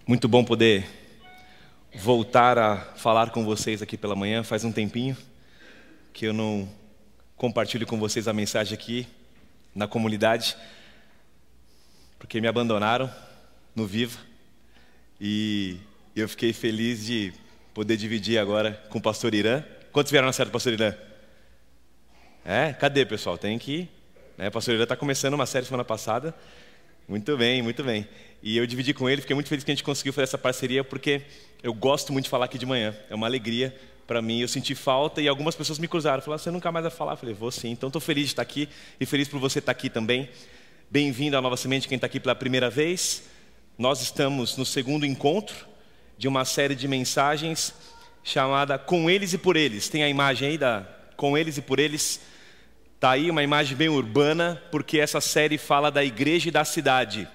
Muito bom poder voltar a falar com vocês aqui pela manhã. Faz um tempinho que eu não compartilho com vocês a mensagem aqui na comunidade, porque me abandonaram no Viva e eu fiquei feliz de poder dividir agora com o pastor Irã. Quantos vieram na série do pastor Irã? Cadê, pessoal? Tem que ir. O pastor Irã está começando uma série semana passada. Muito bem, muito bem. E eu dividi com ele, fiquei muito feliz que a gente conseguiu fazer essa parceria, porque eu gosto muito de falar aqui de manhã. É uma alegria para mim, eu senti falta e algumas pessoas me cruzaram. Falaram, você nunca mais vai falar? Eu falei, vou sim. Então estou feliz de estar aqui e feliz por você estar aqui também. Bem-vindo à Nova Semente, quem está aqui pela primeira vez. Nós estamos no segundo encontro de uma série de mensagens chamada Com Eles e Por Eles. Tem a imagem aí da Com Eles e Por Eles. Está aí uma imagem bem urbana, porque essa série fala da igreja e da cidade.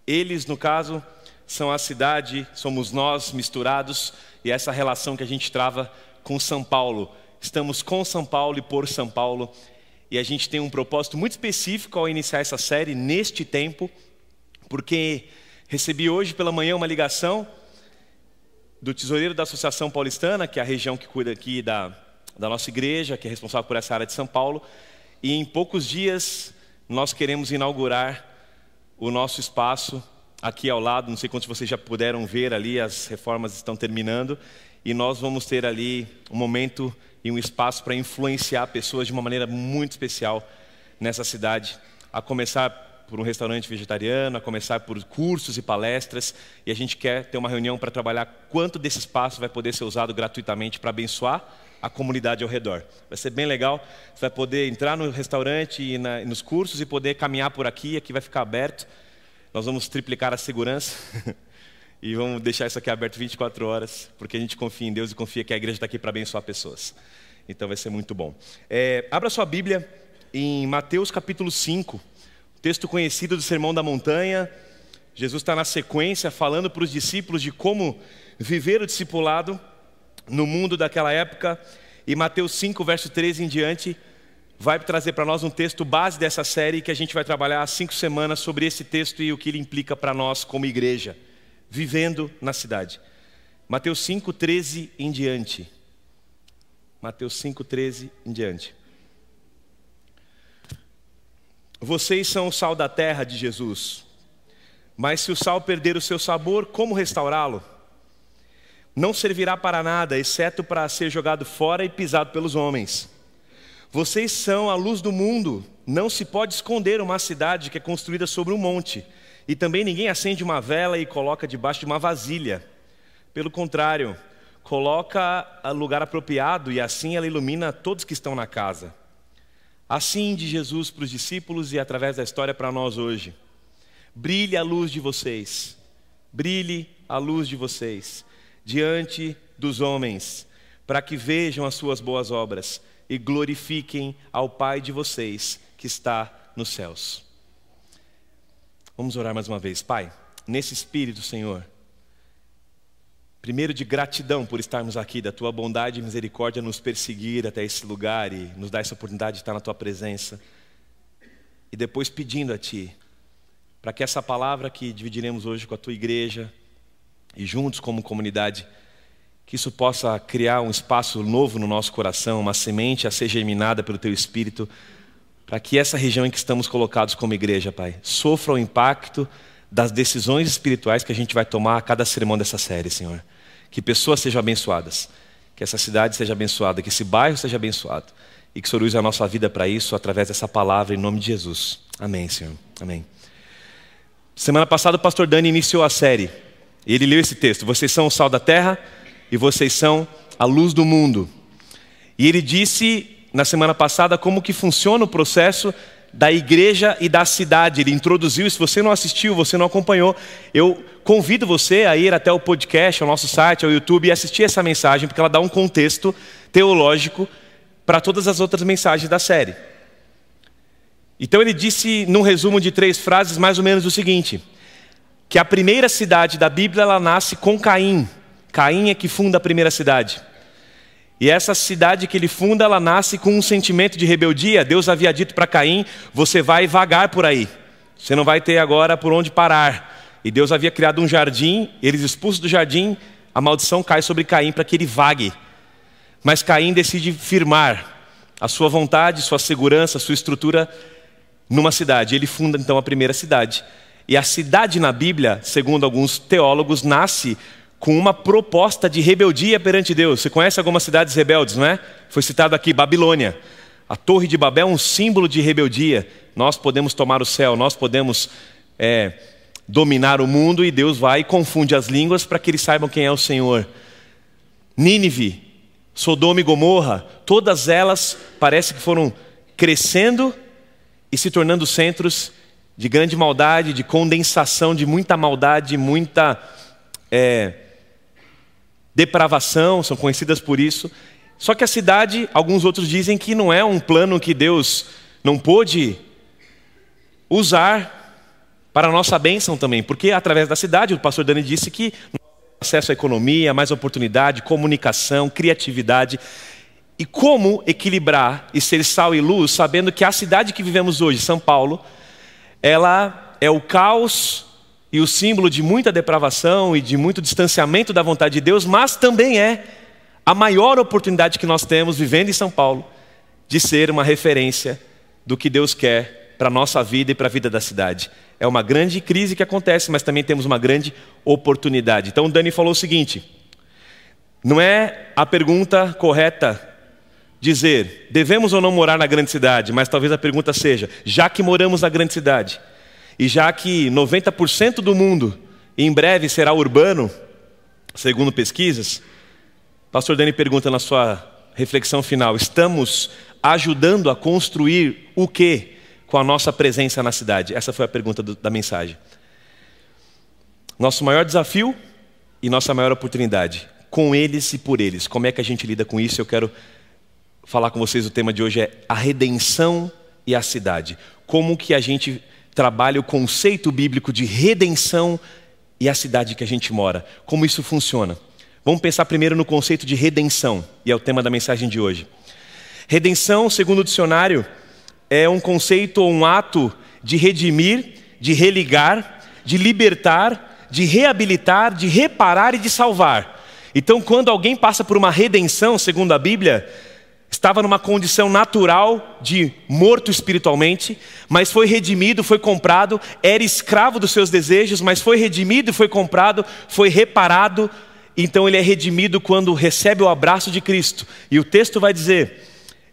Eles, no caso, são a cidade, somos nós misturados, e essa relação que a gente trava com São Paulo. Estamos com São Paulo e por São Paulo, e a gente tem um propósito muito específico ao iniciar essa série neste tempo, porque recebi hoje pela manhã uma ligação do tesoureiro da Associação Paulistana, que é a região que cuida aqui da nossa igreja, que é responsável por essa área de São Paulo, e em poucos dias nós queremos inaugurar o nosso espaço aqui ao lado. Não sei quantos de vocês já puderam ver ali, as reformas estão terminando, e nós vamos ter ali um momento e um espaço para influenciar pessoas de uma maneira muito especial nessa cidade, a começar por um restaurante vegetariano, a começar por cursos e palestras, e a gente quer ter uma reunião para trabalhar quanto desse espaço vai poder ser usado gratuitamente para abençoar a comunidade ao redor. Vai ser bem legal, você vai poder entrar no restaurante e nos cursos e poder caminhar por aqui vai ficar aberto. Nós vamos triplicar a segurança e vamos deixar isso aqui aberto 24 horas, porque a gente confia em Deus e confia que a igreja está aqui para abençoar pessoas. Então vai ser muito bom. Abra sua Bíblia em Mateus capítulo 5, texto conhecido do Sermão da Montanha. Jesus está na sequência falando para os discípulos de como viver o discipulado no mundo daquela época, e Mateus 5, verso 13 em diante, vai trazer para nós um texto base dessa série que a gente vai trabalhar há 5 semanas sobre esse texto e o que ele implica para nós como igreja, vivendo na cidade. Mateus 5, 13 em diante. Mateus 5, 13 em diante. Vocês são o sal da terra de Jesus, mas se o sal perder o seu sabor, como restaurá-lo? Não servirá para nada, exceto para ser jogado fora e pisado pelos homens. Vocês são a luz do mundo. Não se pode esconder uma cidade que é construída sobre um monte. E também ninguém acende uma vela e coloca debaixo de uma vasilha. Pelo contrário, coloca a lugar apropriado e assim ela ilumina todos que estão na casa. Assim de Jesus para os discípulos e através da história para nós hoje. Brilhe a luz de vocês. Brilhe a luz de vocês diante dos homens, para que vejam as suas boas obras e glorifiquem ao Pai de vocês que está nos céus. Vamos orar mais uma vez. Pai, nesse espírito, Senhor, primeiro de gratidão por estarmos aqui, da Tua bondade e misericórdia nos perseguir até esse lugar e nos dar essa oportunidade de estar na Tua presença, e depois pedindo a Ti, para que essa palavra que dividiremos hoje com a Tua igreja, e juntos como comunidade, que isso possa criar um espaço novo no nosso coração, uma semente a ser germinada pelo Teu Espírito, para que essa região em que estamos colocados como igreja, Pai, sofra o impacto das decisões espirituais que a gente vai tomar a cada sermão dessa série, Senhor. Que pessoas sejam abençoadas, que essa cidade seja abençoada, que esse bairro seja abençoado, e que o Senhor use a nossa vida para isso, através dessa palavra, em nome de Jesus. Amém, Senhor. Amém. Semana passada o pastor Dani iniciou a série. E ele leu esse texto: vocês são o sal da terra e vocês são a luz do mundo. E ele disse na semana passada como que funciona o processo da igreja e da cidade. Ele introduziu, e se você não assistiu, você não acompanhou, eu convido você a ir até o podcast, ao nosso site, ao YouTube e assistir essa mensagem, porque ela dá um contexto teológico para todas as outras mensagens da série. Então ele disse, num resumo de 3 frases, mais ou menos o seguinte: que a primeira cidade da Bíblia, ela nasce com Caim. Caim é que funda a primeira cidade. E essa cidade que ele funda, ela nasce com um sentimento de rebeldia. Deus havia dito para Caim: você vai vagar por aí, você não vai ter agora por onde parar. E Deus havia criado um jardim, eles expulsos do jardim, a maldição cai sobre Caim para que ele vague. Mas Caim decide firmar a sua vontade, sua segurança, sua estrutura numa cidade. Ele funda então a primeira cidade. E a cidade na Bíblia, segundo alguns teólogos, nasce com uma proposta de rebeldia perante Deus. Você conhece algumas cidades rebeldes, não é? Foi citado aqui, Babilônia. A Torre de Babel é um símbolo de rebeldia. Nós podemos tomar o céu, nós podemos dominar o mundo, e Deus vai e confunde as línguas para que eles saibam quem é o Senhor. Nínive, Sodoma e Gomorra, todas elas parece que foram crescendo e se tornando centros de grande maldade, de condensação, de muita maldade, muita depravação, são conhecidas por isso. Só que a cidade, alguns outros dizem que não é um plano que Deus não pôde usar para a nossa bênção também, porque através da cidade, o pastor Dani disse que acesso à economia, mais oportunidade, comunicação, criatividade. E como equilibrar e ser sal e luz, sabendo que a cidade que vivemos hoje, São Paulo, ela é o caos e o símbolo de muita depravação e de muito distanciamento da vontade de Deus, mas também é a maior oportunidade que nós temos vivendo em São Paulo de ser uma referência do que Deus quer para a nossa vida e para a vida da cidade. É uma grande crise que acontece, mas também temos uma grande oportunidade. Então o Dani falou o seguinte: não é a pergunta correta dizer, devemos ou não morar na grande cidade, mas talvez a pergunta seja, já que moramos na grande cidade, e já que 90% do mundo em breve será urbano, segundo pesquisas, pastor Dani pergunta na sua reflexão final, estamos ajudando a construir o quê com a nossa presença na cidade? Essa foi a pergunta da mensagem. Nosso maior desafio e nossa maior oportunidade, com eles e por eles. Como é que a gente lida com isso? Eu quero falar com vocês, o tema de hoje é a redenção e a cidade. Como que a gente trabalha o conceito bíblico de redenção e a cidade que a gente mora. Como isso funciona? Vamos pensar primeiro no conceito de redenção, e é o tema da mensagem de hoje. Redenção, segundo o dicionário, é um conceito ou um ato de redimir, de religar, de libertar, de reabilitar, de reparar e de salvar. Então, quando alguém passa por uma redenção, segundo a Bíblia, estava numa condição natural de morto espiritualmente, mas foi redimido, foi comprado, era escravo dos seus desejos, mas foi redimido, foi comprado, foi reparado. Então ele é redimido quando recebe o abraço de Cristo. E o texto vai dizer,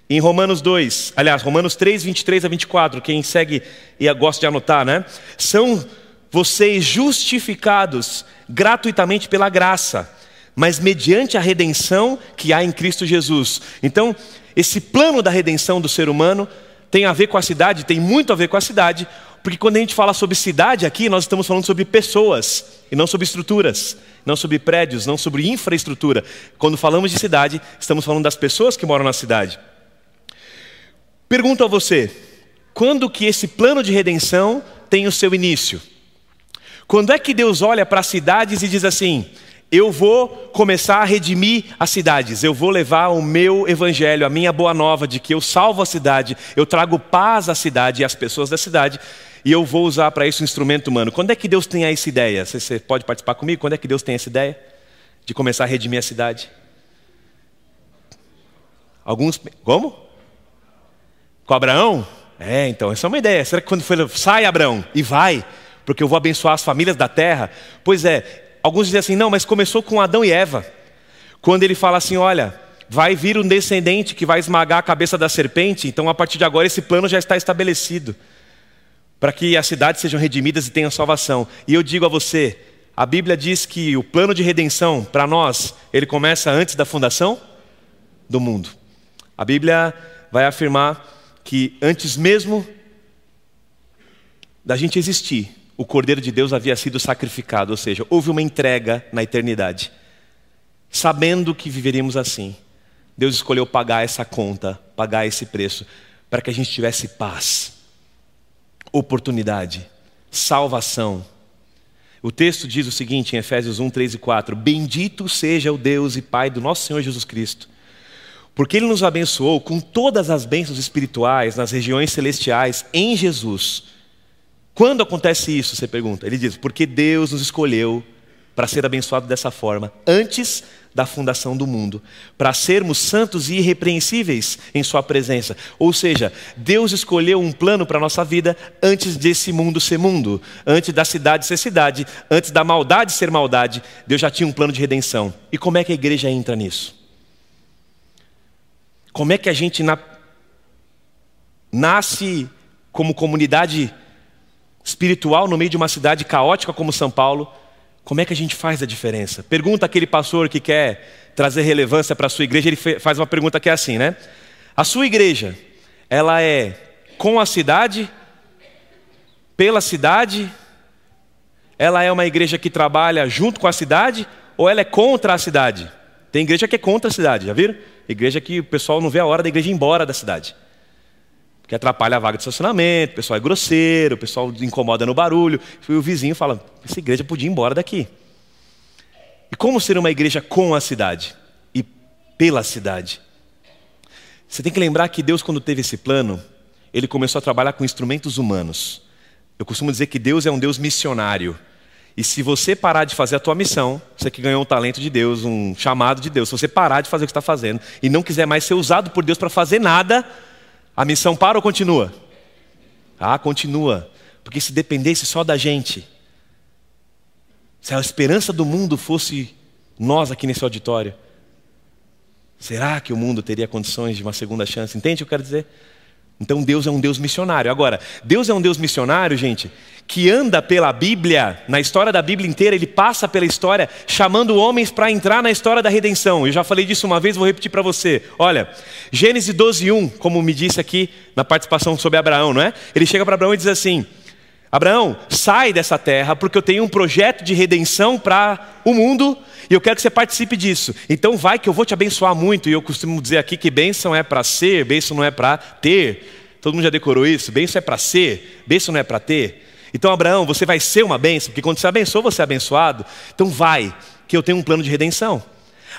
em Romanos 2, aliás, Romanos 3, 23 a 24, quem segue e gosta de anotar, né? São vocês justificados gratuitamente pela graça, mas mediante a redenção que há em Cristo Jesus. Então, esse plano da redenção do ser humano tem a ver com a cidade, tem muito a ver com a cidade, porque quando a gente fala sobre cidade aqui, nós estamos falando sobre pessoas, e não sobre estruturas, não sobre prédios, não sobre infraestrutura. Quando falamos de cidade, estamos falando das pessoas que moram na cidade. Pergunto a você, quando que esse plano de redenção tem o seu início? Quando é que Deus olha para as cidades e diz assim, eu vou começar a redimir as cidades, eu vou levar o meu evangelho, a minha boa nova de que eu salvo a cidade, eu trago paz à cidade e às pessoas da cidade, e eu vou usar para isso um instrumento humano. Quando é que Deus tem essa ideia? Você pode participar comigo? Quando é que Deus tem essa ideia de começar a redimir a cidade? Alguns... Como? Com Abraão? Então, essa é uma ideia. Será que quando foi, sai Abraão e vai, porque eu vou abençoar as famílias da terra? Pois é. Alguns dizem assim, não, mas começou com Adão e Eva. Quando ele fala assim, olha, vai vir um descendente que vai esmagar a cabeça da serpente, então a partir de agora esse plano já está estabelecido, para que as cidades sejam redimidas e tenham salvação. E eu digo a você, a Bíblia diz que o plano de redenção, para nós, ele começa antes da fundação do mundo. A Bíblia vai afirmar que antes mesmo da gente existir, o Cordeiro de Deus havia sido sacrificado, ou seja, houve uma entrega na eternidade. Sabendo que viveríamos assim, Deus escolheu pagar essa conta, pagar esse preço, para que a gente tivesse paz, oportunidade, salvação. O texto diz o seguinte em Efésios 1, 3 e 4: Bendito seja o Deus e Pai do nosso Senhor Jesus Cristo, porque Ele nos abençoou com todas as bênçãos espirituais nas regiões celestiais em Jesus. Quando acontece isso, você pergunta? Ele diz, porque Deus nos escolheu para ser abençoado dessa forma, antes da fundação do mundo, para sermos santos e irrepreensíveis em sua presença. Ou seja, Deus escolheu um plano para a nossa vida antes desse mundo ser mundo, antes da cidade ser cidade, antes da maldade ser maldade. Deus já tinha um plano de redenção. E como é que a igreja entra nisso? Como é que a gente nasce como comunidade espiritual no meio de uma cidade caótica como São Paulo? Como é que a gente faz a diferença? Pergunta aquele pastor que quer trazer relevância para a sua igreja, ele faz uma pergunta que é assim, né? A sua igreja, ela é com a cidade, pela cidade, ela é uma igreja que trabalha junto com a cidade, ou ela é contra a cidade? Tem igreja que é contra a cidade, já viram? Igreja que o pessoal não vê a hora da igreja ir embora da cidade, que atrapalha a vaga de estacionamento, o pessoal é grosseiro, o pessoal incomoda no barulho, e o vizinho fala, essa igreja podia ir embora daqui. E como ser uma igreja com a cidade e pela cidade? Você tem que lembrar que Deus, quando teve esse plano, Ele começou a trabalhar com instrumentos humanos. Eu costumo dizer que Deus é um Deus missionário. E se você parar de fazer a tua missão, você que ganhou um talento de Deus, um chamado de Deus, se você parar de fazer o que está fazendo e não quiser mais ser usado por Deus para fazer nada, a missão para ou continua? Ah, continua. Porque se dependesse só da gente, se a esperança do mundo fosse nós aqui nesse auditório, será que o mundo teria condições de uma segunda chance? Entende o que eu quero dizer? Então Deus é um Deus missionário. Agora, Deus é um Deus missionário, gente, que anda pela Bíblia, na história da Bíblia inteira, Ele passa pela história chamando homens para entrar na história da redenção. Eu já falei disso uma vez, vou repetir para você. Olha, Gênesis 12:1, como me disse aqui na participação sobre Abraão, não é? Ele chega para Abraão e diz assim, Abraão, sai dessa terra, porque eu tenho um projeto de redenção para o mundo e eu quero que você participe disso. Então vai que eu vou te abençoar muito. E eu costumo dizer aqui que bênção é para ser, bênção não é para ter. Todo mundo já decorou isso? Bênção é para ser, bênção não é para ter. Então Abraão, você vai ser uma bênção, porque quando você abençoa, você é abençoado. Então vai, que eu tenho um plano de redenção.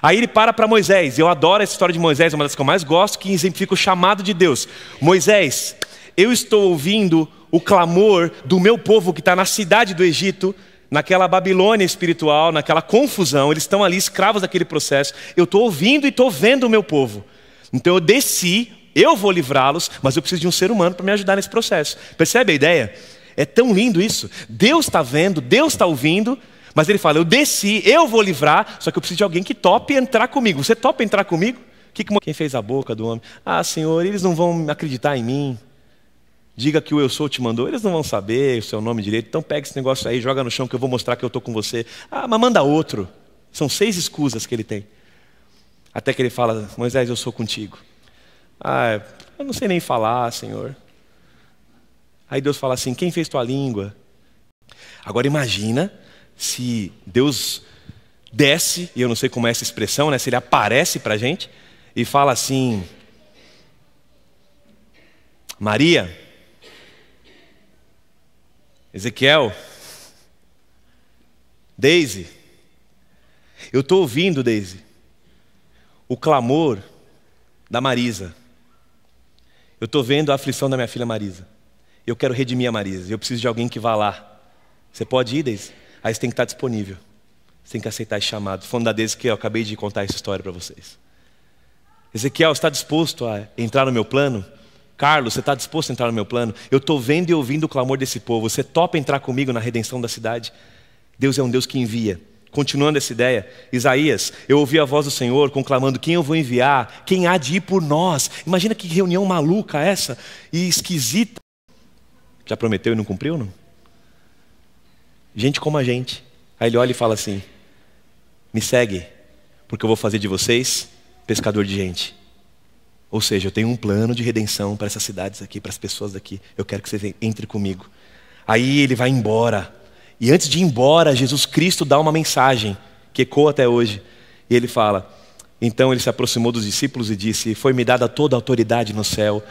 Aí ele para Moisés. Eu adoro essa história de Moisés, é uma das que eu mais gosto, que exemplifica o chamado de Deus. Moisés, eu estou ouvindo o clamor do meu povo que está na cidade do Egito, naquela Babilônia espiritual, naquela confusão. Eles estão ali escravos daquele processo. Eu estou ouvindo e estou vendo o meu povo. Então eu desci, eu vou livrá-los, mas eu preciso de um ser humano para me ajudar nesse processo. Percebe a ideia? É tão lindo isso. Deus está vendo, Deus está ouvindo, mas Ele fala, eu desci, eu vou livrar, só que eu preciso de alguém que tope entrar comigo. Você topa entrar comigo? Quem fez a boca do homem? Ah, Senhor, eles não vão acreditar em mim. Diga que o eu sou te mandou, eles não vão saber o seu nome direito, então pega esse negócio aí, joga no chão que eu vou mostrar que eu estou com você. Ah, mas manda outro. São 6 escusas que ele tem. Até que ele fala, Moisés, eu sou contigo. Ah, eu não sei nem falar, Senhor. Aí Deus fala assim, quem fez tua língua? Agora imagina se Deus desce, e eu não sei como é essa expressão, né? Se Ele aparece para a gente e fala assim, Maria, Ezequiel, Deise, eu estou ouvindo, Deise, o clamor da Marisa. Eu estou vendo a aflição da minha filha Marisa. Eu quero redimir a Marisa. Eu preciso de alguém que vá lá. Você pode ir, Deise? Aí você tem que estar disponível. Você tem que aceitar esse chamado. Falando da Deise que eu acabei de contar essa história para vocês. Ezequiel, você está disposto a entrar no meu plano? Carlos, você está disposto a entrar no meu plano? Eu estou vendo e ouvindo o clamor desse povo. Você topa entrar comigo na redenção da cidade? Deus é um Deus que envia. Continuando essa ideia, Isaías, eu ouvi a voz do Senhor conclamando, quem eu vou enviar? Quem há de ir por nós? Imagina que reunião maluca essa e esquisita. Já prometeu e não cumpriu, não? Gente como a gente. Aí ele olha e fala assim, me segue, porque eu vou fazer de vocês pescador de gente. Ou seja, eu tenho um plano de redenção para essas cidades aqui, para as pessoas daqui. Eu quero que você entre comigo. Aí ele vai embora. E antes de ir embora, Jesus Cristo dá uma mensagem que ecoa até hoje. E ele fala, então ele se aproximou dos discípulos e disse, foi-me dada toda a autoridade no céu.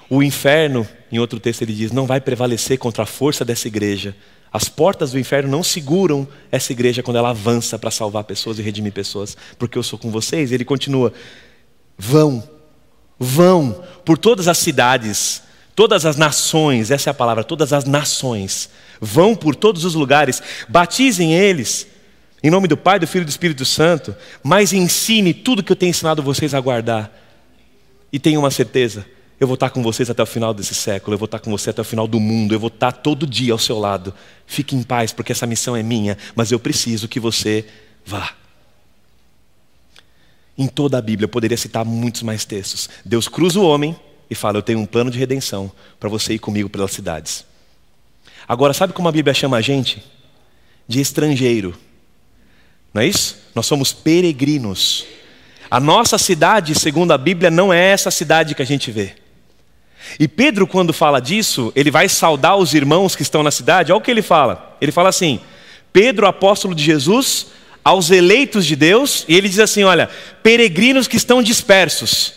O inferno, em outro texto ele diz, não vai prevalecer contra a força dessa igreja. As portas do inferno não seguram essa igreja quando ela avança para salvar pessoas e redimir pessoas. Porque eu sou com vocês. Ele continua, vão por todas as cidades, todas as nações, essa é a palavra, todas as nações. Vão por todos os lugares, batizem eles, em nome do Pai, do Filho e do Espírito Santo, mas ensine tudo que eu tenho ensinado vocês a guardar. E tenham uma certeza, eu vou estar com vocês até o final desse século, eu vou estar com você até o final do mundo, eu vou estar todo dia ao seu lado. Fique em paz, porque essa missão é minha, mas eu preciso que você vá. Em toda a Bíblia, eu poderia citar muitos mais textos. Deus cruza o homem e fala, eu tenho um plano de redenção para você ir comigo pelas cidades. Agora, sabe como a Bíblia chama a gente? De estrangeiro. Não é isso? Nós somos peregrinos. A nossa cidade, segundo a Bíblia, não é essa cidade que a gente vê. E Pedro, quando fala disso, ele vai saudar os irmãos que estão na cidade. Olha o que ele fala. Ele fala assim, Pedro, apóstolo de Jesus, aos eleitos de Deus, e ele diz assim, olha, peregrinos que estão dispersos.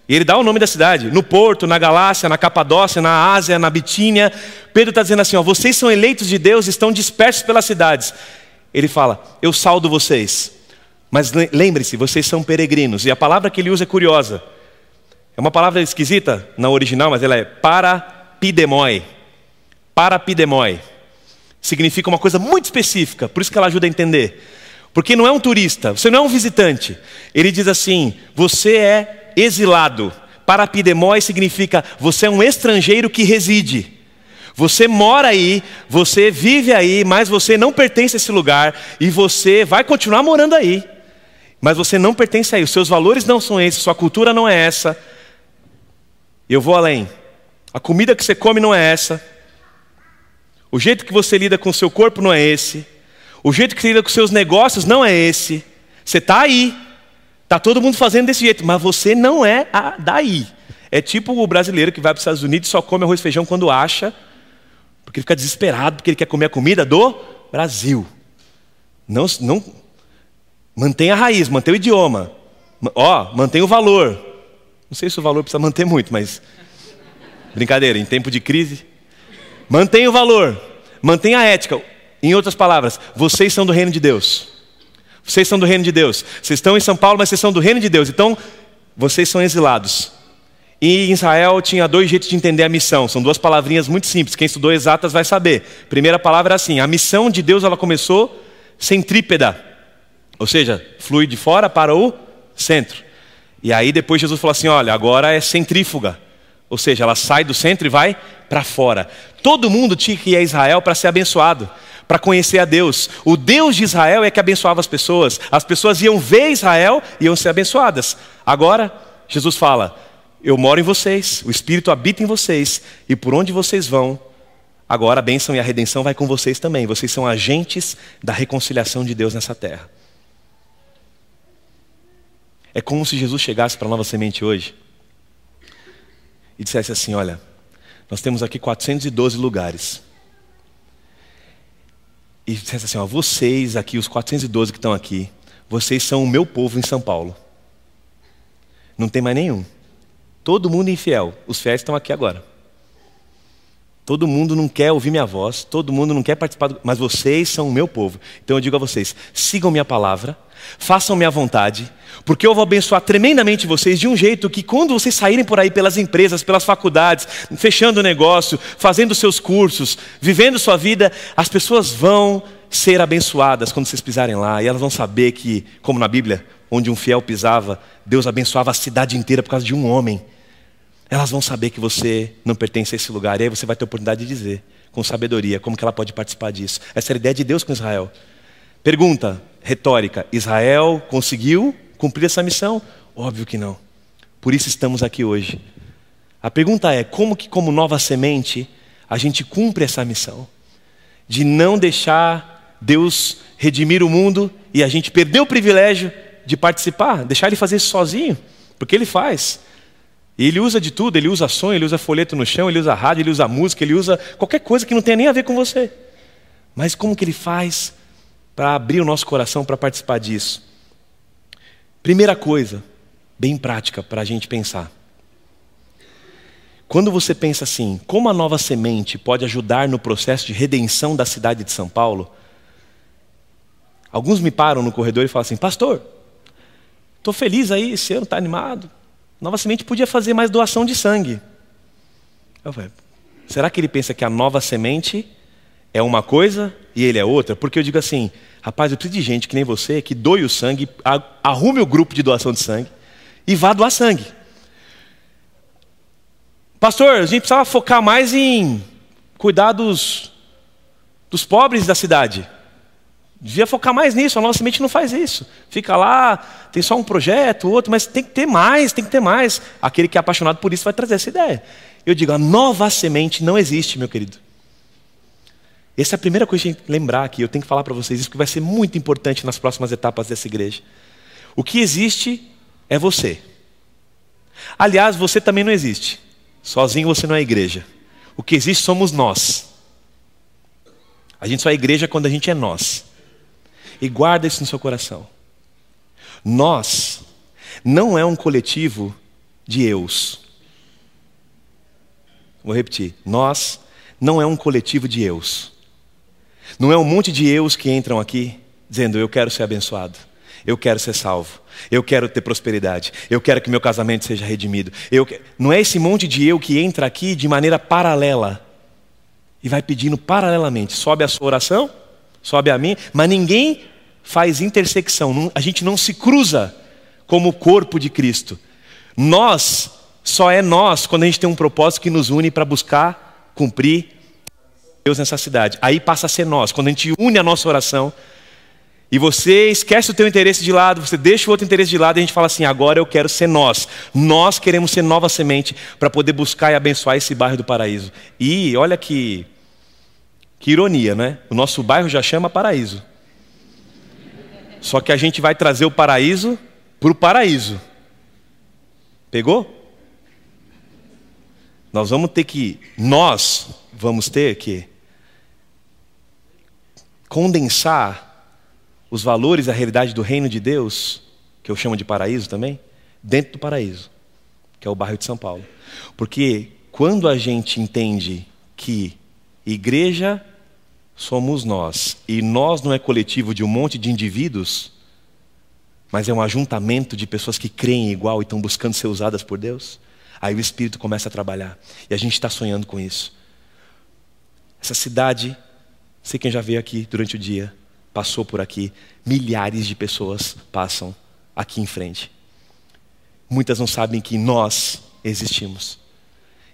E ele dá o nome da cidade, no Porto, na Galácia, na Capadócia, na Ásia, na Bitínia. Pedro está dizendo assim, ó, vocês são eleitos de Deus, estão dispersos pelas cidades. Ele fala, eu saldo vocês, mas lembre-se, vocês são peregrinos. E a palavra que ele usa é curiosa. É uma palavra esquisita na original, mas ela é parapidemoi. Parapidemoi. Significa uma coisa muito específica, por isso que ela ajuda a entender. Porque não é um turista, você não é um visitante. Ele diz assim, você é exilado. Parapidemoi significa, você é um estrangeiro que reside. Você mora aí, você vive aí, mas você não pertence a esse lugar. E você vai continuar morando aí. Mas você não pertence aí, os seus valores não são esses, sua cultura não é essa. Eu vou além. A comida que você come não é essa. O jeito que você lida com o seu corpo não é esse. O jeito que você lida com os seus negócios não é esse. Você está aí. Está todo mundo fazendo desse jeito, mas você não é daí. É tipo o brasileiro que vai para os Estados Unidos e só come arroz e feijão quando acha, porque ele fica desesperado, porque ele quer comer a comida do Brasil. Não mantenha a raiz, mantenha o idioma. Mantenha o valor. Não sei se o valor precisa manter muito, mas... Brincadeira, em tempo de crise. Mantenha o valor, mantenha a ética. Em outras palavras, vocês são do reino de Deus. Vocês são do reino de Deus. Vocês estão em São Paulo, mas vocês são do reino de Deus. Então, vocês são exilados. E em Israel tinha 2 jeitos de entender a missão. São 2 palavrinhas muito simples. Quem estudou exatas vai saber. Primeira palavra é assim, a missão de Deus ela começou centrípeda. Ou seja, flui de fora para o centro. E aí depois Jesus falou assim, olha, agora é centrífuga. Ou seja, ela sai do centro e vai para fora. Todo mundo tinha que ir a Israel para ser abençoado, para conhecer a Deus. O Deus de Israel é que abençoava as pessoas. As pessoas iam ver Israel e iam ser abençoadas. Agora, Jesus fala, eu moro em vocês, o Espírito habita em vocês, e por onde vocês vão, agora a bênção e a redenção vai com vocês também. Vocês são agentes da reconciliação de Deus nessa terra. É como se Jesus chegasse para a Nova Semente hoje e dissesse assim, olha, nós temos aqui 412 lugares. E dissesse assim, ó, vocês aqui, os 412 que estão aqui, vocês são o meu povo em São Paulo. Não tem mais nenhum. Todo mundo infiel. Os fiéis estão aqui agora. Todo mundo não quer ouvir minha voz, todo mundo não quer participar, mas vocês são o meu povo. Então eu digo a vocês, sigam minha palavra, façam minha vontade, porque eu vou abençoar tremendamente vocês de um jeito que quando vocês saírem por aí pelas empresas, pelas faculdades, fechando o negócio, fazendo seus cursos, vivendo sua vida, as pessoas vão ser abençoadas quando vocês pisarem lá. E elas vão saber que, como na Bíblia, onde um fiel pisava, Deus abençoava a cidade inteira por causa de um homem. Elas vão saber que você não pertence a esse lugar. E aí você vai ter a oportunidade de dizer, com sabedoria, como que ela pode participar disso. Essa era a ideia de Deus com Israel. Pergunta retórica, Israel conseguiu cumprir essa missão? Óbvio que não. Por isso estamos aqui hoje. A pergunta é, como que como Nova Semente, a gente cumpre essa missão? De não deixar Deus redimir o mundo e a gente perder o privilégio de participar, deixar Ele fazer isso sozinho, porque Ele faz. E ele usa de tudo, ele usa sonho, ele usa folheto no chão, ele usa rádio, ele usa música, ele usa qualquer coisa que não tenha nem a ver com você. Mas como que ele faz para abrir o nosso coração para participar disso? Primeira coisa, bem prática para a gente pensar. Quando você pensa assim, como a Nova Semente pode ajudar no processo de redenção da cidade de São Paulo? Alguns me param no corredor e falam assim, pastor, estou feliz aí, esse ano está animado. Nova Semente podia fazer mais doação de sangue. Eu falei, será que ele pensa que a Nova Semente é uma coisa e ele é outra? Porque eu digo assim, rapaz, eu preciso de gente que nem você, que doe o sangue, arrume o grupo de doação de sangue e vá doar sangue. Pastor, a gente precisava focar mais em cuidar dos pobres da cidade. Devia focar mais nisso, a Nossa Semente não faz isso. Fica lá, tem só um projeto, outro, mas tem que ter mais, tem que ter mais. Aquele que é apaixonado por isso vai trazer essa ideia. Eu digo, a Nova Semente não existe, meu querido. Essa é a primeira coisa que a gente tem que lembrar aqui. Eu tenho que falar para vocês isso, porque vai ser muito importante nas próximas etapas dessa igreja. O que existe é você. Aliás, você também não existe. Sozinho você não é igreja. O que existe somos nós. A gente só é igreja quando a gente é nós. E guarda isso no seu coração. Nós não é um coletivo de eus. Vou repetir. Nós não é um coletivo de eus. Não é um monte de eus que entram aqui dizendo, eu quero ser abençoado. Eu quero ser salvo. Eu quero ter prosperidade. Eu quero que meu casamento seja redimido. Não é esse monte de eu que entra aqui de maneira paralela e vai pedindo paralelamente. Sobe a sua oração, sobe a minha, mas ninguém faz intersecção. A gente não se cruza como o corpo de Cristo. Nós, só é nós quando a gente tem um propósito que nos une para buscar, cumprir Deus nessa cidade. Aí passa a ser nós. Quando a gente une a nossa oração, e você esquece o teu interesse de lado, você deixa o outro interesse de lado e a gente fala assim, agora eu quero ser nós. Nós queremos ser Nova Semente para poder buscar e abençoar esse bairro do Paraíso. E olha que ironia, né? O nosso bairro já chama Paraíso. Só que a gente vai trazer o paraíso para o paraíso. Pegou? Nós vamos ter que condensar os valores, a realidade do reino de Deus, que eu chamo de paraíso também, dentro do paraíso, que é o bairro de São Paulo. Porque quando a gente entende que igreja somos nós, e nós não é coletivo de um monte de indivíduos, mas é um ajuntamento de pessoas que creem igual e estão buscando ser usadas por Deus, aí o Espírito começa a trabalhar. E a gente está sonhando com isso. Essa cidade, sei quem já veio aqui durante o dia, passou por aqui, milhares de pessoas passam aqui em frente. Muitas não sabem que nós existimos.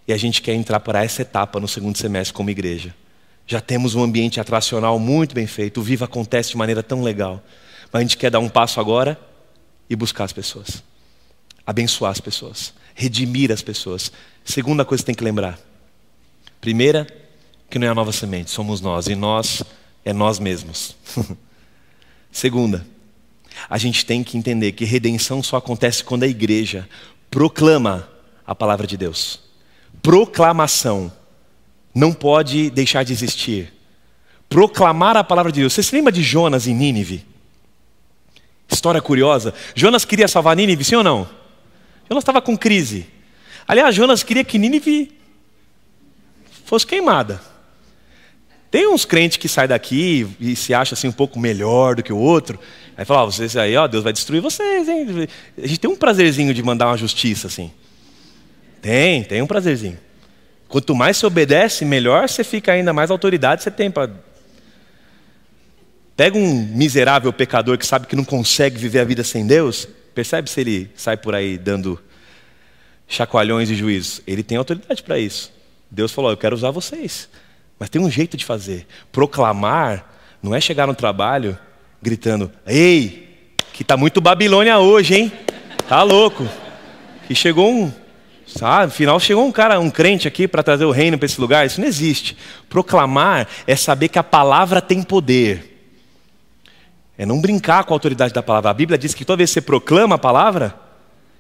E a gente quer entrar para essa etapa no segundo semestre como igreja. Já temos um ambiente atracional muito bem feito, o Viva acontece de maneira tão legal. Mas a gente quer dar um passo agora e buscar as pessoas. Abençoar as pessoas, redimir as pessoas. Segunda coisa que tem que lembrar. Primeira, que não é a Nova Semente, somos nós. E nós é nós mesmos. Segunda, a gente tem que entender que redenção só acontece quando a igreja proclama a palavra de Deus. Proclamação não pode deixar de existir. Proclamar a palavra de Deus. Você se lembra de Jonas em Nínive? História curiosa. Jonas queria salvar Nínive, sim ou não? Jonas estava com crise. Aliás, Jonas queria que Nínive fosse queimada. Tem uns crentes que saem daqui e se acham assim um pouco melhor do que o outro. Aí fala, vocês aí, Deus vai destruir vocês, hein? A gente tem um prazerzinho de mandar uma justiça assim. Tem um prazerzinho. Quanto mais você obedece, melhor você fica, ainda mais autoridade você tem para... Pega um miserável pecador que sabe que não consegue viver a vida sem Deus, percebe se ele sai por aí dando chacoalhões de juízo. Ele tem autoridade para isso. Deus falou, eu quero usar vocês. Mas tem um jeito de fazer. Proclamar não é chegar no trabalho gritando, ei, que tá muito Babilônia hoje, hein? Tá louco. E chegou no final chegou um cara, um crente aqui para trazer o reino para esse lugar. Isso não existe. Proclamar é saber que a palavra tem poder. É não brincar com a autoridade da palavra. A Bíblia diz que toda vez que você proclama a palavra,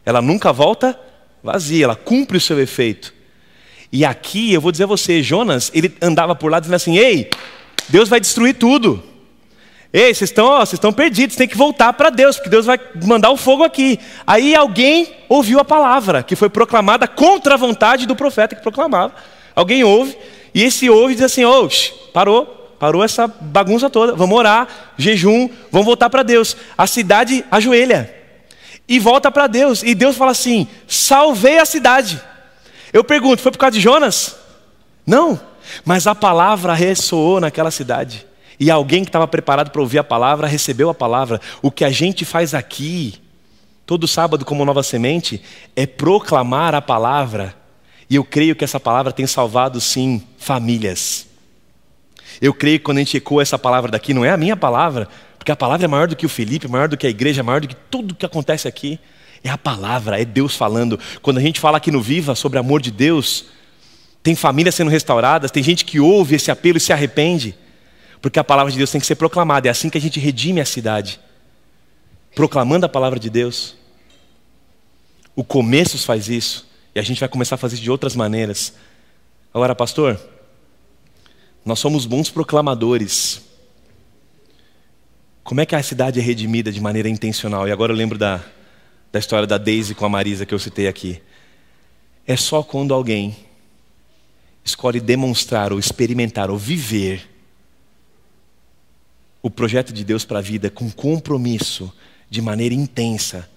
ela nunca volta vazia, ela cumpre o seu efeito. E aqui, eu vou dizer a você, Jonas, ele andava por lá dizendo assim, ei, Deus vai destruir tudo. Ei, vocês estão perdidos, tem que voltar para Deus, porque Deus vai mandar o fogo aqui. Aí alguém ouviu a palavra, que foi proclamada contra a vontade do profeta que proclamava. Alguém ouve, e esse ouve e diz assim, parou essa bagunça toda, vamos orar, jejum, vamos voltar para Deus. A cidade ajoelha e volta para Deus, e Deus fala assim, salvei a cidade. Eu pergunto, foi por causa de Jonas? Não, mas a palavra ressoou naquela cidade. E alguém que estava preparado para ouvir a palavra, recebeu a palavra. O que a gente faz aqui, todo sábado como Nova Semente, é proclamar a palavra. E eu creio que essa palavra tem salvado sim, famílias. Eu creio que quando a gente ecoa essa palavra daqui, não é a minha palavra, porque a palavra é maior do que o Felipe, maior do que a igreja, maior do que tudo que acontece aqui. É a palavra, é Deus falando. Quando a gente fala aqui no Viva sobre amor de Deus, tem famílias sendo restauradas, tem gente que ouve esse apelo e se arrepende. Porque a palavra de Deus tem que ser proclamada. É assim que a gente redime a cidade. Proclamando a palavra de Deus. O Começos faz isso. E a gente vai começar a fazer de outras maneiras. Agora, pastor, nós somos bons proclamadores. Como é que a cidade é redimida de maneira intencional? E agora eu lembro da história da Daisy com a Marisa que eu citei aqui. É só quando alguém escolhe demonstrar ou experimentar ou viver o projeto de Deus para a vida com compromisso, de maneira intensa,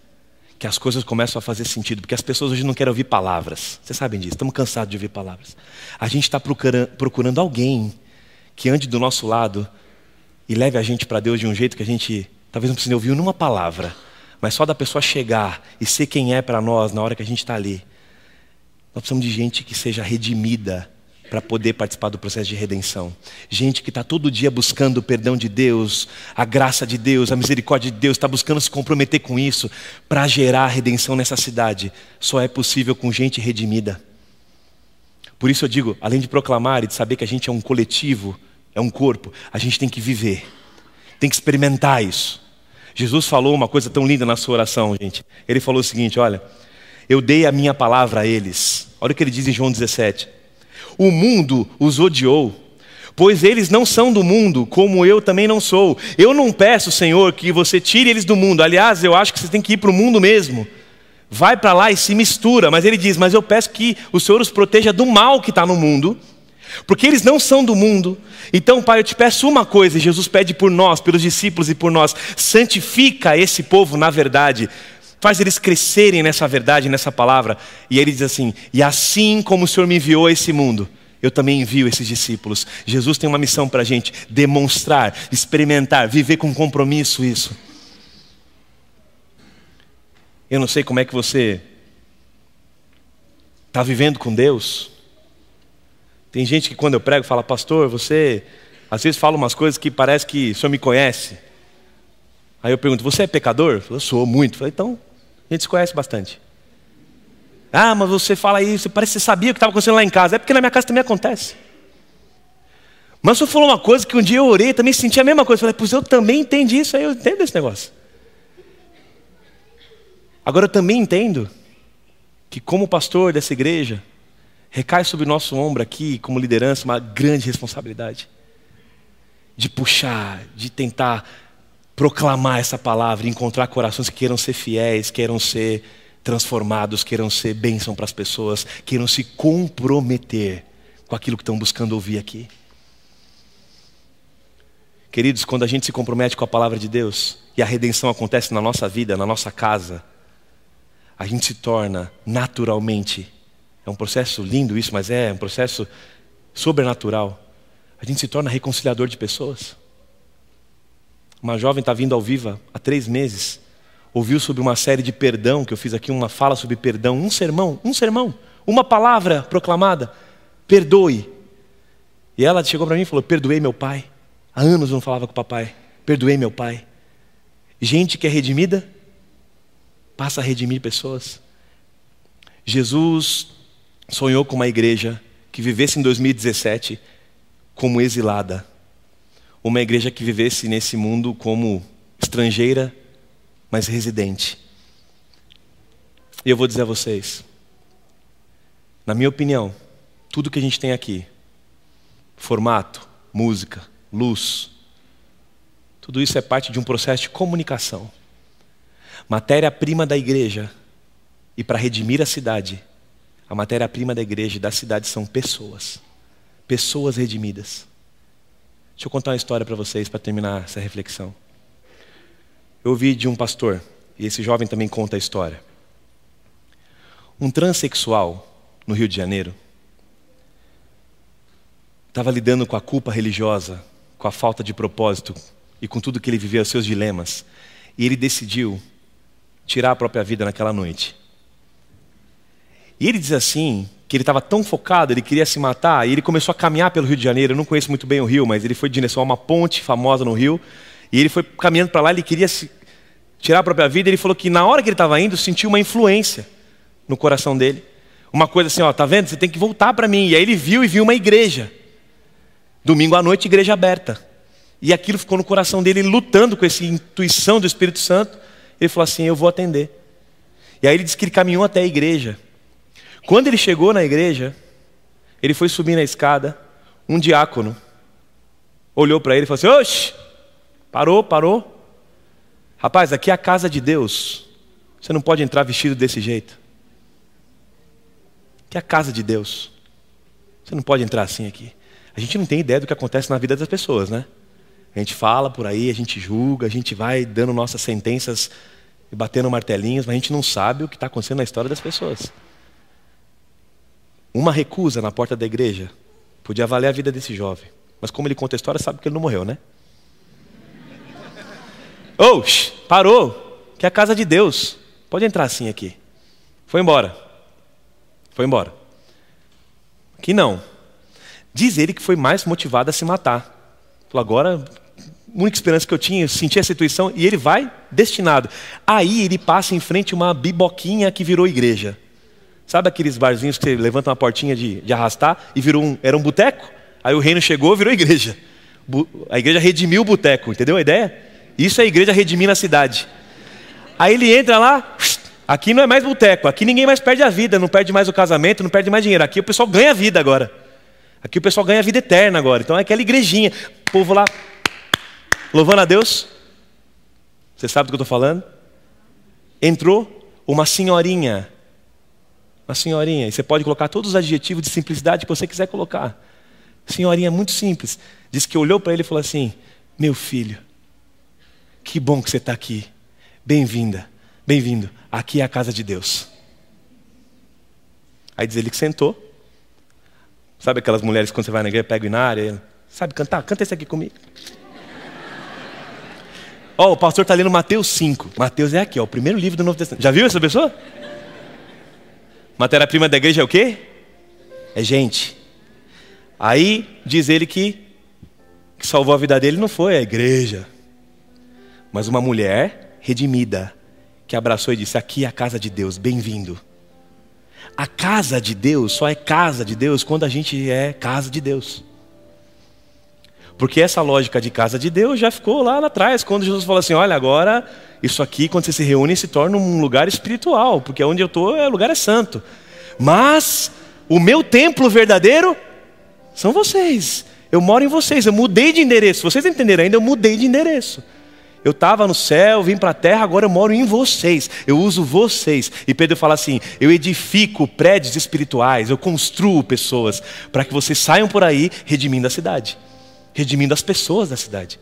que as coisas começam a fazer sentido. Porque as pessoas hoje não querem ouvir palavras. Vocês sabem disso, estamos cansados de ouvir palavras. A gente está procurando alguém que ande do nosso lado e leve a gente para Deus de um jeito que a gente talvez não precise ouvir nenhuma palavra, mas só da pessoa chegar e ser quem é para nós na hora que a gente está ali. Nós precisamos de gente que seja redimida para poder participar do processo de redenção. Gente que está todo dia buscando o perdão de Deus, a graça de Deus, a misericórdia de Deus, está buscando se comprometer com isso para gerar a redenção nessa cidade. Só é possível com gente redimida. Por isso eu digo, além de proclamar e de saber que a gente é um coletivo, é um corpo, a gente tem que viver, tem que experimentar isso. Jesus falou uma coisa tão linda na sua oração, gente. Ele falou o seguinte, olha, eu dei a minha palavra a eles. Olha o que ele diz em João 17. O mundo os odiou, pois eles não são do mundo, como eu também não sou. Eu não peço, Senhor, que você tire eles do mundo. Aliás, eu acho que você tem que ir para o mundo mesmo. Vai para lá e se mistura. Mas ele diz, mas eu peço que o Senhor os proteja do mal que está no mundo, porque eles não são do mundo. Então, Pai, eu te peço uma coisa, e Jesus pede por nós, pelos discípulos e por nós. Santifica esse povo na verdade. Faz eles crescerem nessa verdade, nessa palavra. E ele diz assim, e assim como o Senhor me enviou a esse mundo, eu também envio esses discípulos. Jesus tem uma missão para a gente, demonstrar, experimentar, viver com compromisso isso. Eu não sei como é que você está vivendo com Deus. Tem gente que quando eu prego fala, pastor, você às vezes fala umas coisas que parece que o Senhor me conhece. Aí eu pergunto, você é pecador? Eu sou muito. Eu falei, então, a gente se conhece bastante. Ah, mas você fala isso, parece que você sabia o que estava acontecendo lá em casa. É porque na minha casa também acontece. Mas o senhor falou uma coisa que um dia eu orei e também senti a mesma coisa. Eu falei, pois eu também entendi isso, aí eu entendo esse negócio. Agora eu também entendo que como pastor dessa igreja, recai sobre o nosso ombro aqui, como liderança, uma grande responsabilidade. De puxar, de tentar proclamar essa palavra, encontrar corações que queiram ser fiéis, queiram ser transformados, queiram ser bênção para as pessoas, queiram se comprometer com aquilo que estão buscando ouvir aqui. Queridos, quando a gente se compromete com a palavra de Deus e a redenção acontece na nossa vida, na nossa casa, a gente se torna naturalmente, é um processo lindo isso, mas é um processo sobrenatural, a gente se torna reconciliador de pessoas. Uma jovem está vindo ao Viva há 3 meses, ouviu sobre uma série de perdão, que eu fiz aqui uma fala sobre perdão, um sermão, uma palavra proclamada, perdoe. E ela chegou para mim e falou, perdoei meu pai. Há anos eu não falava com o papai, perdoei meu pai. Gente que é redimida, passa a redimir pessoas. Jesus sonhou com uma igreja que vivesse em 2017 como exilada. Uma igreja que vivesse nesse mundo como estrangeira, mas residente. E eu vou dizer a vocês, Na minha opinião, tudo que a gente tem aqui, formato, música, luz, tudo isso é parte de um processo de comunicação. Matéria-prima da igreja, e para redimir a cidade, a matéria-prima da igreja e da cidade são pessoas. Pessoas redimidas. Deixa eu contar uma história para vocês, para terminar essa reflexão. Eu ouvi de um pastor, e esse jovem também conta a história. Um transexual, no Rio de Janeiro, estava lidando com a culpa religiosa, com a falta de propósito e com tudo que ele viveu, seus dilemas. E ele decidiu tirar a própria vida naquela noite. E ele diz assim, que ele estava tão focado, ele queria se matar, e ele começou a caminhar pelo Rio de Janeiro. Eu não conheço muito bem o Rio, mas ele foi em direção a uma ponte famosa no Rio, e ele foi caminhando para lá, ele queria tirar a própria vida. Ele falou que na hora que ele estava indo, sentiu uma influência no coração dele. Uma coisa assim, ó, tá vendo? Você tem que voltar para mim. E aí ele viu uma igreja. Domingo à noite, igreja aberta. E aquilo ficou no coração dele, lutando com essa intuição do Espírito Santo. Ele falou assim, eu vou atender. E aí ele disse que ele caminhou até a igreja. Quando ele chegou na igreja, ele foi subir na escada, um diácono olhou para ele e falou assim, oxe, parou. Rapaz, aqui é a casa de Deus. Você não pode entrar vestido desse jeito. Aqui é a casa de Deus. Você não pode entrar assim aqui. A gente não tem ideia do que acontece na vida das pessoas, né? A gente fala por aí, a gente julga, a gente vai dando nossas sentenças e batendo martelinhos, mas a gente não sabe o que está acontecendo na história das pessoas. Uma recusa na porta da igreja podia valer a vida desse jovem. Mas como ele conta a história, sabe que ele não morreu, né? Oxe, parou, que é a casa de Deus. Pode entrar assim aqui. Foi embora. Aqui não. Diz ele que foi mais motivado a se matar. Falou, agora, a única esperança que eu tinha, eu senti essa intuição, e ele vai destinado. Aí ele passa em frente a uma biboquinha que virou igreja. Sabe aqueles barzinhos que você levanta uma portinha de arrastar e era um boteco? Aí o reino chegou, virou igreja. A igreja redimiu o boteco, entendeu a ideia? Isso é a igreja redimindo a cidade. Aí ele entra lá, aqui não é mais boteco, aqui ninguém mais perde a vida, não perde mais o casamento, não perde mais dinheiro. Aqui o pessoal ganha vida agora. Aqui o pessoal ganha vida eterna agora. Então é aquela igrejinha, o povo lá, louvando a Deus. Você sabe do que eu estou falando? Entrou uma senhorinha, e você pode colocar todos os adjetivos de simplicidade que você quiser colocar. Senhorinha muito simples. Diz que olhou para ele e falou assim, meu filho, que bom que você está aqui. Bem-vinda, bem-vindo. Aqui é a casa de Deus. Aí diz ele que sentou. Sabe aquelas mulheres que quando você vai na igreja, pega o inário, sabe cantar? Canta esse aqui comigo. Ó, o pastor está lendo Mateus 5. Mateus é aqui, ó, o primeiro livro do Novo Testamento. Já viu essa pessoa? Matéria-prima da igreja é o quê? É gente. Aí diz ele que salvou a vida dele não foi a igreja, mas uma mulher redimida, que abraçou e disse, aqui é a casa de Deus, bem-vindo. A casa de Deus só é casa de Deus quando a gente é casa de Deus. Porque essa lógica de casa de Deus já ficou lá atrás, quando Jesus falou assim, olha, agora isso aqui, quando você se reúne, se torna um lugar espiritual, porque onde eu estou, o lugar é santo. Mas o meu templo verdadeiro são vocês. Eu moro em vocês, eu mudei de endereço. Vocês entenderam ainda? Eu mudei de endereço. Eu estava no céu, vim para a terra, agora eu moro em vocês. Eu uso vocês. E Pedro fala assim, eu edifico prédios espirituais, eu construo pessoas, para que vocês saiam por aí redimindo a cidade. Redimindo as pessoas da cidade.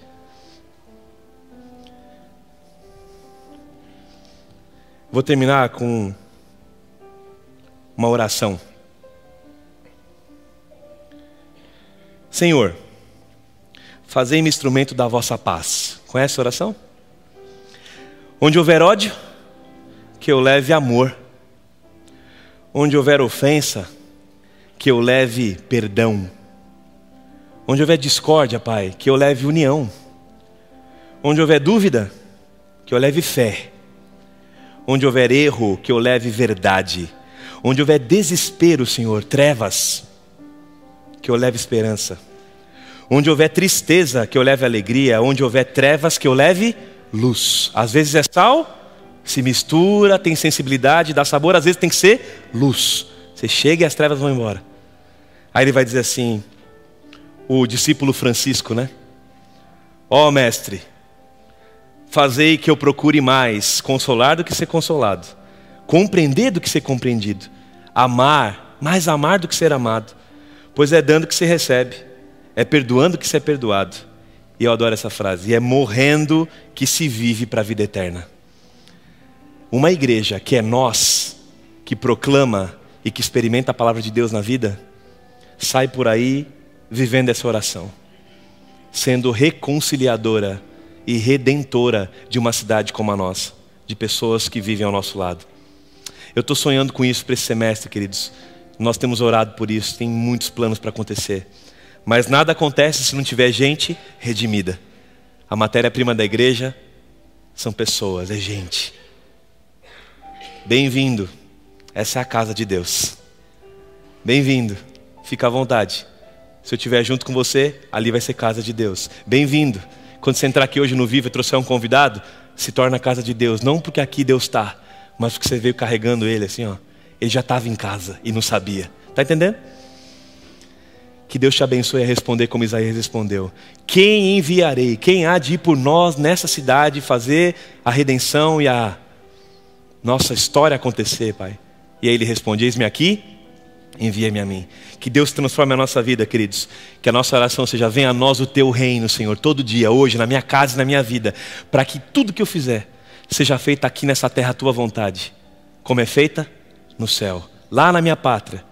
Vou terminar com uma oração. Senhor, fazei-me instrumento da vossa paz. Conhece a oração? Onde houver ódio, que eu leve amor. Onde houver ofensa, que eu leve perdão. Onde houver discórdia, Pai, que eu leve união. Onde houver dúvida, que eu leve fé. Onde houver erro, que eu leve verdade. Onde houver desespero, Senhor, trevas, que eu leve esperança. Onde houver tristeza, que eu leve alegria. Onde houver trevas, que eu leve luz. Às vezes é sal, se mistura, tem sensibilidade, dá sabor. Às vezes tem que ser luz. Você chega e as trevas vão embora. Aí ele vai dizer assim, o discípulo Francisco, né? Ó mestre, fazei que eu procure mais consolar do que ser consolado, compreender do que ser compreendido, amar, mais amar do que ser amado, pois é dando que se recebe, é perdoando que se é perdoado. E eu adoro essa frase, e é morrendo que se vive para a vida eterna. Uma igreja que é nós, que proclama e que experimenta a palavra de Deus na vida, sai por aí vivendo essa oração, sendo reconciliadora e redentora de uma cidade como a nossa, de pessoas que vivem ao nosso lado. Eu estou sonhando com isso para esse semestre, queridos. Nós temos orado por isso, tem muitos planos para acontecer. Mas nada acontece se não tiver gente redimida. A matéria-prima da igreja são pessoas, é gente. Bem-vindo, essa é a casa de Deus. Bem-vindo, fica à vontade. Se eu estiver junto com você, ali vai ser casa de Deus. Bem-vindo. Quando você entrar aqui hoje no Viva e trouxer um convidado, se torna a casa de Deus. Não porque aqui Deus está, mas porque você veio carregando ele assim, ó. Ele já estava em casa e não sabia. Está entendendo? Que Deus te abençoe a responder como Isaías respondeu. Quem enviarei? Quem há de ir por nós nessa cidade fazer a redenção e a nossa história acontecer, Pai? E aí ele responde, eis-me aqui, envia-me a mim. Que Deus transforme a nossa vida, queridos. Que a nossa oração seja, venha a nós o teu reino, Senhor, todo dia, hoje, na minha casa e na minha vida, para que tudo que eu fizer seja feito aqui nessa terra a tua vontade, como é feita no céu, lá na minha pátria,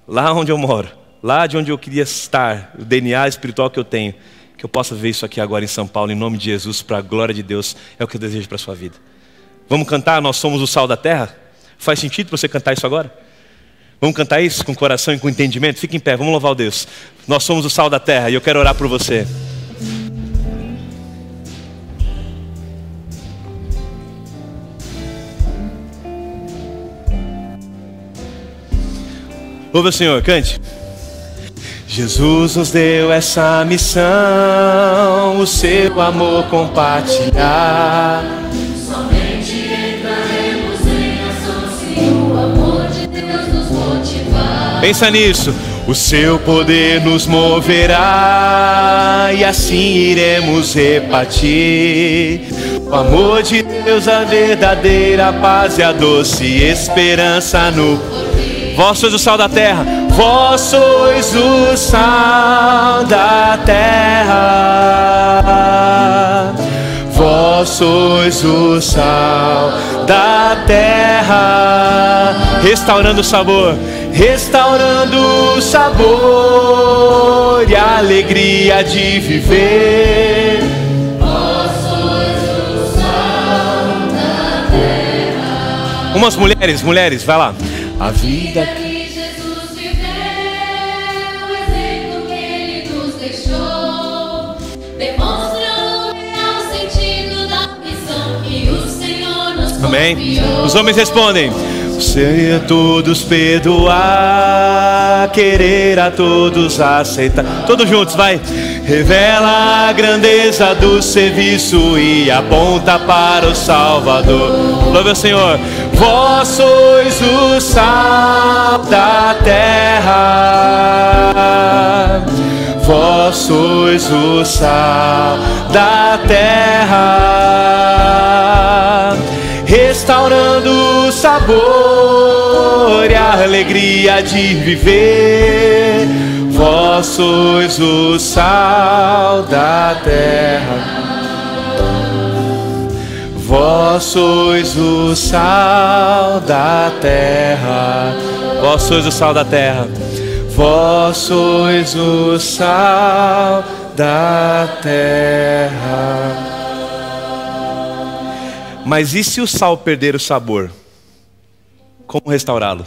lá onde eu moro, lá de onde eu queria estar, o DNA espiritual que eu tenho, que eu possa ver isso aqui agora em São Paulo, em nome de Jesus, para a glória de Deus, é o que eu desejo para a sua vida. Vamos cantar, nós somos o sal da terra? Faz sentido para você cantar isso agora? Vamos cantar isso com coração e com entendimento? Fique em pé, vamos louvar o Deus. Nós somos o sal da terra e eu quero orar por você. Ouve o Senhor, cante. Jesus nos deu essa missão, o seu amor compartilhar. Somente entraremos em ação se o amor de Deus nos motivar. Pensa nisso. O seu poder nos moverá e assim iremos repartir o amor de Deus, a verdadeira paz e a doce esperança no... Vós sois o sal da terra. Vós sois o sal da terra. Vós sois o sal da terra. Restaurando o sabor. Restaurando o sabor e a alegria de viver. Vós sois o sal da terra. Umas mulheres, vai lá. A vida que Jesus viveu, o exemplo que Ele nos deixou, demonstrando o real sentido da missão que o Senhor nos confiou. Amém. Os homens respondem. Ser a todos perdoar, querer a todos aceitar. Todos juntos, vai. Revela a grandeza do serviço e aponta para o Salvador. Louve ao Senhor. Vós sois o sal da terra. Vós sois o sal da terra. Restaurando o sabor e a alegria de viver. Vós sois o sal da terra. Vós sois o sal da terra. Vós sois o sal da terra. Vós sois o sal da terra. Mas e se o sal perder o sabor? Como restaurá-lo?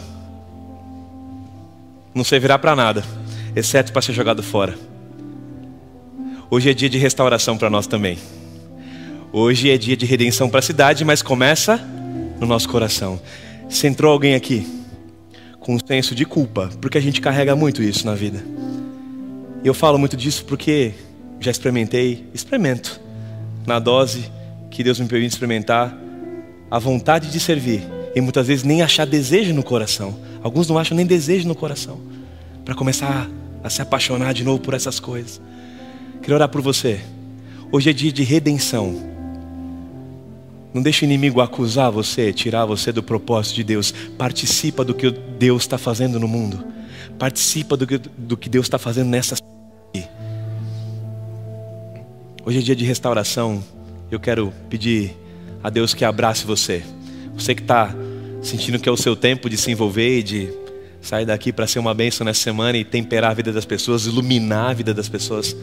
Não servirá para nada, exceto para ser jogado fora. Hoje é dia de restauração para nós também. Hoje é dia de redenção para a cidade, mas começa no nosso coração. Se entrou alguém aqui com um senso de culpa, porque a gente carrega muito isso na vida. E eu falo muito disso porque já experimento na dose que Deus me permite experimentar, a vontade de servir, e muitas vezes nem achar desejo no coração. Alguns não acham nem desejo no coração para começar a se apaixonar de novo por essas coisas. Quero orar por você. Hoje é dia de redenção. Não deixe o inimigo acusar você, tirar você do propósito de Deus. Participa do que Deus está fazendo no mundo. Participa do que Deus está fazendo nessa cidade. Hoje é dia de restauração. Eu quero pedir a Deus que abrace você. Você que está sentindo que é o seu tempo de se envolver e de sair daqui para ser uma bênção nessa semana e temperar a vida das pessoas, iluminar a vida das pessoas.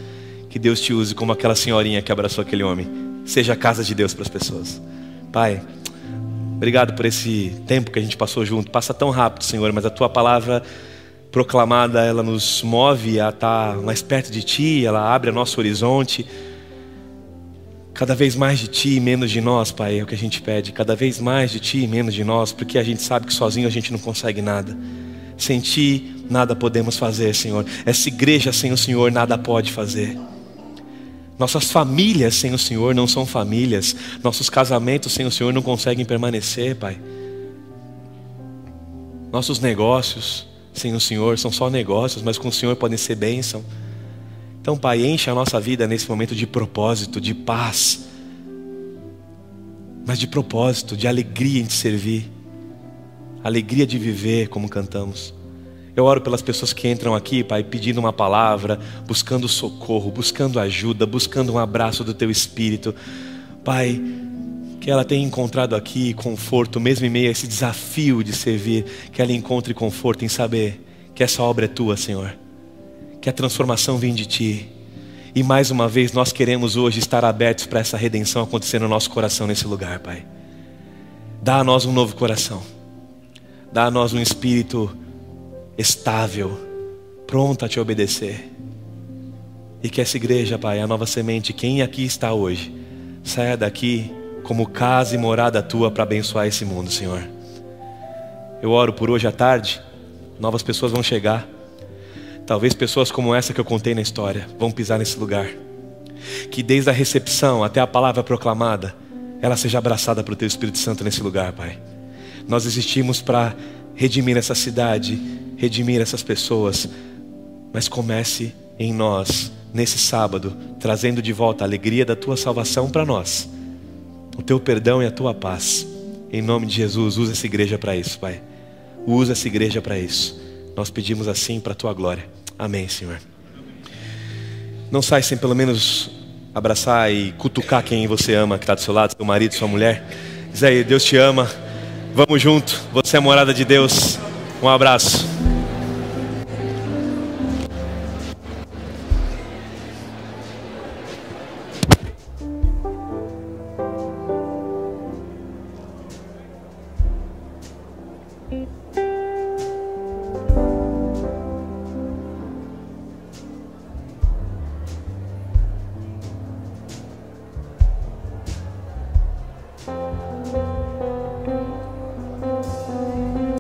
Que Deus te use como aquela senhorinha que abraçou aquele homem. Seja a casa de Deus para as pessoas. Pai, obrigado por esse tempo que a gente passou junto. Passa tão rápido, Senhor, mas a Tua palavra proclamada, ela nos move a estar mais perto de Ti, ela abre o nosso horizonte. Cada vez mais de Ti e menos de nós, Pai, é o que a gente pede. Cada vez mais de Ti e menos de nós, porque a gente sabe que sozinho a gente não consegue nada. Sem Ti, nada podemos fazer, Senhor. Essa igreja sem o Senhor nada pode fazer. Nossas famílias sem o Senhor não são famílias. Nossos casamentos sem o Senhor não conseguem permanecer, Pai. Nossos negócios sem o Senhor são só negócios, mas com o Senhor podem ser bênção. Então, Pai, enche a nossa vida nesse momento de propósito, de paz. Mas de propósito, de alegria em Te servir. Alegria de viver como cantamos. Eu oro pelas pessoas que entram aqui, Pai, pedindo uma palavra, buscando socorro, buscando ajuda, buscando um abraço do Teu Espírito. Pai, que ela tenha encontrado aqui conforto, mesmo em meio a esse desafio de servir, que ela encontre conforto em saber que essa obra é Tua, Senhor. Que a transformação vem de Ti. E mais uma vez nós queremos hoje estar abertos para essa redenção acontecer no nosso coração nesse lugar, Pai. Dá a nós um novo coração. Dá a nós um espírito estável, pronto a Te obedecer. E que essa igreja, Pai, a Nova Semente, quem aqui está hoje, saia daqui como casa e morada Tua para abençoar esse mundo, Senhor. Eu oro por hoje à tarde, novas pessoas vão chegar. Talvez pessoas como essa que eu contei na história vão pisar nesse lugar. Que desde a recepção até a palavra proclamada, ela seja abraçada pelo Teu Espírito Santo nesse lugar, Pai. Nós existimos para redimir essa cidade, redimir essas pessoas, mas comece em nós, nesse sábado, trazendo de volta a alegria da Tua salvação para nós, o Teu perdão e a Tua paz. Em nome de Jesus, usa essa igreja para isso, Pai. Usa essa igreja para isso. Nós pedimos assim para a Tua glória. Amém, Senhor. Não sai sem pelo menos abraçar e cutucar quem você ama, que está do seu lado, seu marido, sua mulher. Diz aí, Deus te ama. Vamos junto. Você é a morada de Deus. Um abraço.